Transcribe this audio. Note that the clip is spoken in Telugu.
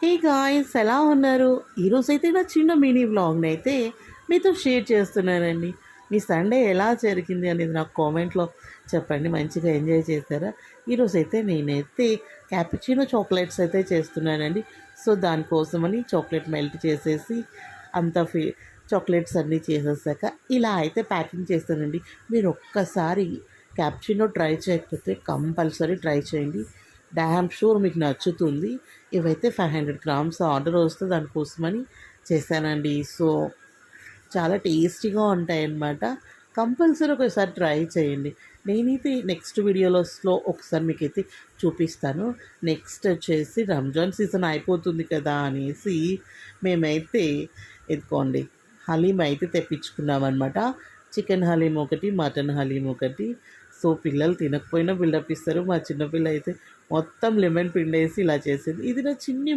హే గాయ్స్, ఎలా ఉన్నారు? ఈరోజైతే నా చిన్న మినీ వ్లాగ్ని అయితే మీతో షేర్ చేస్తున్నానండి. మీ సండే ఎలా జరిగింది అనేది నాకు కామెంట్లో చెప్పండి. మంచిగా ఎంజాయ్ చేశారా? ఈరోజైతే నేనైతే క్యాపుచినో చాక్లెట్స్ అయితే చేస్తున్నానండి. సో దానికోసమని చాక్లెట్ మెల్ట్ చేసేసి అంత చాక్లెట్స్ అన్నీ చేసేసాక ఇలా అయితే ప్యాకింగ్ చేస్తానండి. మీరు ఒక్కసారి క్యాపుచినో ట్రై చేయకపోతే కంపల్సరీ ట్రై చేయండి. డామ్ షూర్ మీకు నచ్చుతుంది. ఇవైతే 500 గ్రామ్స్ ఆర్డర్ వస్తే దానికోసమని చేశానండి. సో చాలా టేస్టీగా ఉంటాయన్నమాట. కంపల్సరీ ఒకసారి ట్రై చేయండి. నేనైతే నెక్స్ట్ వీడియోస్లో ఒకసారి మీకైతే చూపిస్తాను. నెక్స్ట్ వచ్చేసి రంజాన్ సీజన్ అయిపోతుంది కదా అనేసి మేమైతే ఇదిగోండి హలీం అయితే తెప్పించుకున్నామన్నమాట. చికెన్ హలీం ఒకటి, మటన్ హలీం ఒకటి. సో పిల్లలు తినకపోయినా బిల్డప్ ఇస్తారు. మా చిన్నపిల్ల అయితే మొత్తం లెమన్ పిండేసి ఇలా చేసేది. ఇది నా చిన్ని